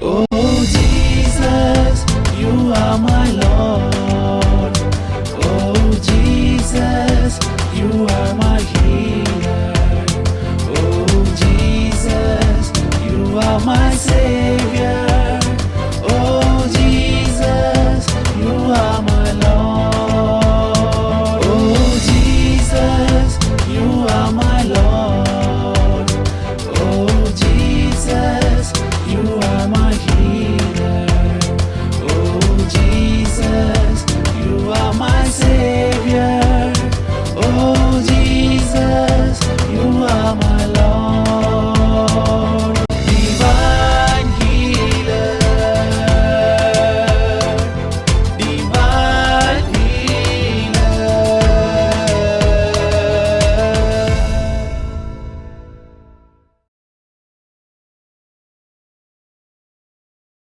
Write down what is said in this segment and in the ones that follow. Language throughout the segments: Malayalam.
Oh Jesus, you are my Lord. Oh Jesus, you are my healer. Oh Jesus, you are my Savior. Oh Jesus, you are my Lord. Oh Jesus, you are my Lord. Oh Jesus, you are my healer. Oh Jesus, you are my Savior. Oh Jesus, you are my Lord. Divine healer, divine healer.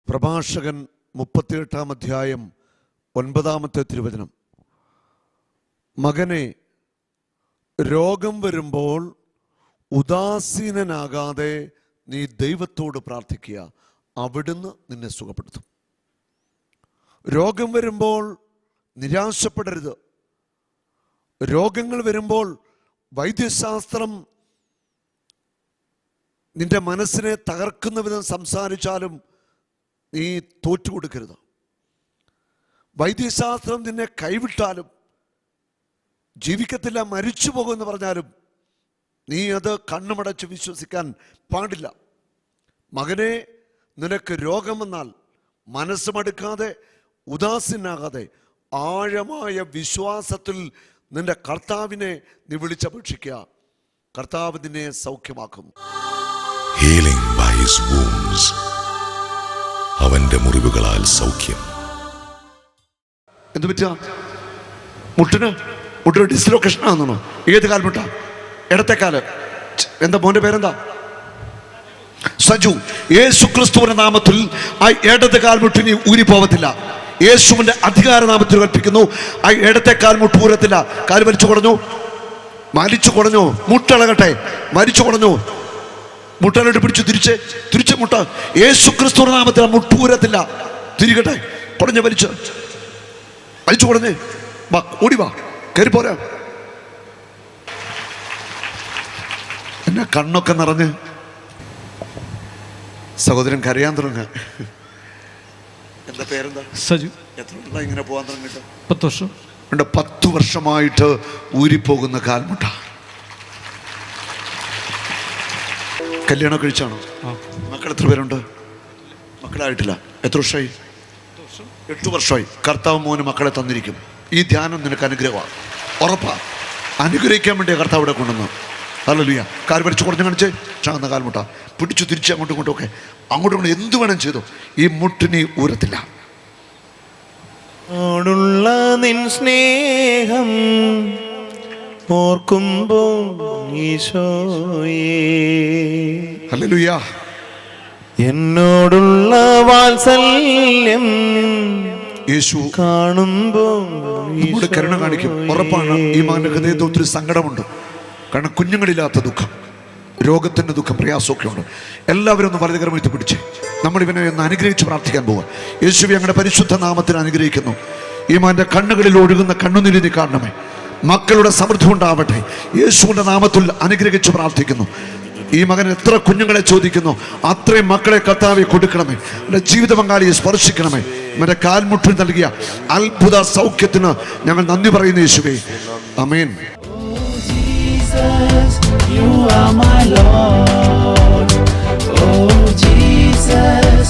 പ്രഭാഷകൻ 38 അധ്യായം 9 തിരുവചനം. മകനെ, രോഗം വരുമ്പോൾ ഉദാസീനനാകാതെ നീ ദൈവത്തോട് പ്രാർത്ഥിക്കുക, അവിടുന്ന് നിന്നെ സുഖപ്പെടുത്തും. രോഗം വരുമ്പോൾ നിരാശപ്പെടരുത്. രോഗങ്ങൾ വരുമ്പോൾ വൈദ്യശാസ്ത്രം നിന്റെ മനസ്സിനെ തകർക്കുന്ന വിധം സംസാരിച്ചാലും നീ തോറ്റുകൊടുക്കരുത്. വൈദ്യശാസ്ത്രം നിന്നെ കൈവിട്ടാലും, ജീവിക്കത്തില്ല, മരിച്ചു പോകുമെന്ന് പറഞ്ഞാലും നീ അത് കണ്ണുമടച്ച് വിശ്വസിക്കാൻ പാടില്ല. മകനെ, നിനക്ക് രോഗം വന്നാൽ മനസ്സുമടുക്കാതെ ഉദാസീനാകാതെ ആഴമായ വിശ്വാസത്തിൽ നിന്റെ കർത്താവിനെ നീ വിളിച്ചപേക്ഷിക്കുക. കർത്താവ് നിന്നെ സൗഖ്യമാക്കും. Healing by his wounds. അവന്റെ മുറിവുകളാൽ സൗഖ്യം. എന്ത് പറ്റുക? മുട്ടിന് ഡിസ്ലൊക്കേഷൻ ആണെന്നോ? ഏത് കാൽമുട്ട? ഇടത്തേക്കാല്. എന്താ മോന്റെ പേരെന്താ? സജു. യേശു ക്രിസ്തുവിന്റെ നാമത്തിൽ ആ ഇടത് കാൽമുട്ടിനി ഊരിപ്പോവത്തില്ല. യേശുവിന്റെ അധികാര നാമത്തിൽ കൽപ്പിക്കുന്നു, ആ ഇടത്തെ കാൽമുട്ട് ഊരത്തില്ല. കാല് വലിച്ചു കുടഞ്ഞു, മുട്ടളകട്ടെ. വലിച്ചു കുടഞ്ഞു, മുട്ടലോട്ട് പിടിച്ചു, തിരിച്ച് മുട്ട. യേശു ക്രിസ്തുവിന്റെ നാമത്തിൽ മുട്ടൂരത്തില്ല. തിരികട്ടെ. വലിച്ചു കുടഞ്ഞ് വാ, ഓടി വാ, കയറി പോരാ. എന്നെ കണ്ണൊക്കെ നിറഞ്ഞ് സഹോദരൻ കരയാൻ തുടങ്ങ. എന്താ പേരെന്താ? സജു. എത്ര ഇങ്ങനെ പോകാൻ തുടങ്ങിയിട്ട്? 10 വർഷം. 10 വർഷമായിട്ട് ഊരിപ്പോകുന്ന കാൽമുട്ട. കല്യാണം കഴിച്ചാണോ? മക്കൾ എത്ര പേരുണ്ട്? മക്കളായിട്ടില്ല. എത്ര വർഷമായി? 8 വർഷമായി. കർത്താവ് മോന് മക്കളെ തന്നിരിക്കും. ഈ ധ്യാനം നിനക്ക് അനുഗ്രഹമാണ്, ഉറപ്പാ. അനുഗ്രഹിക്കാൻ വേണ്ടിയ കർത്താവ് ഇവിടെ കൊണ്ടുവന്നു. ഹല്ലേലൂയ. കാൽ വലിച്ചു കുറഞ്ഞു കാണിച്ച് ചാകുന്ന കാൽമുട്ട പിടിച്ചു തിരിച്ച് അങ്ങോട്ടും ഇങ്ങോട്ടും ഒക്കെ എന്ത് വേണം ചെയ്തു. ഈ മുട്ടിനി ഊരത്തില്ല. ോടുള്ള നിൻ സ്നേഹം ഓർക്കുമ്പോൾ ഈശോയേ, ഹല്ലേലൂയ. എന്നോടുള്ള വാത്സല്യം യേശു കാണുമ്പോൾ നമ്മുടെ കരുണ കാണിക്കും, ഉറപ്പാണ്. ഈ മകന്റെ ഹൃദയത്തിൽ ഒത്തിരി സങ്കടമുണ്ട്. കാരണം കുഞ്ഞുങ്ങളില്ലാത്ത ദുഃഖം, രോഗത്തിൻ്റെ ദുഃഖം, പ്രയാസമൊക്കെ ഉണ്ട്. എല്ലാവരും ഒന്ന് വലതുകരമെടുത്ത് പിടിച്ച് നമ്മളിവനെ ഒന്ന് അനുഗ്രഹിച്ച് പ്രാർത്ഥിക്കാൻ പോവുക. യേശുവേ, ഞങ്ങളുടെ പരിശുദ്ധ നാമത്തിൽ അനുഗ്രഹിക്കുന്നു. ഈ മകന്റെ കണ്ണുകളിൽ ഒഴുകുന്ന കണ്ണുനീര് നീ കാണണമേ. മക്കളുടെ സമൃദ്ധി ഉണ്ടാവട്ടെ. യേശുവിൻ്റെ നാമത്തിൽ അനുഗ്രഹിച്ച് പ്രാർത്ഥിക്കുന്നു. ഈ മകൻ എത്ര കുഞ്ഞുങ്ങളെ ചോദിക്കുന്നു, അത്രയും മക്കളെ കർത്താവെ കൊടുക്കണമേ. എൻ്റെ ജീവിത പങ്കാളിയെ സ്പർശിക്കണമേ. മറ്റേ കാൽമുട്ടിൽ നൽകിയ അത്ഭുത സൗഖ്യത്തിന് ഞങ്ങൾ നന്ദി പറയുന്നു യേശുവേ. ആമേൻ. You are my Lord. Oh Jesus,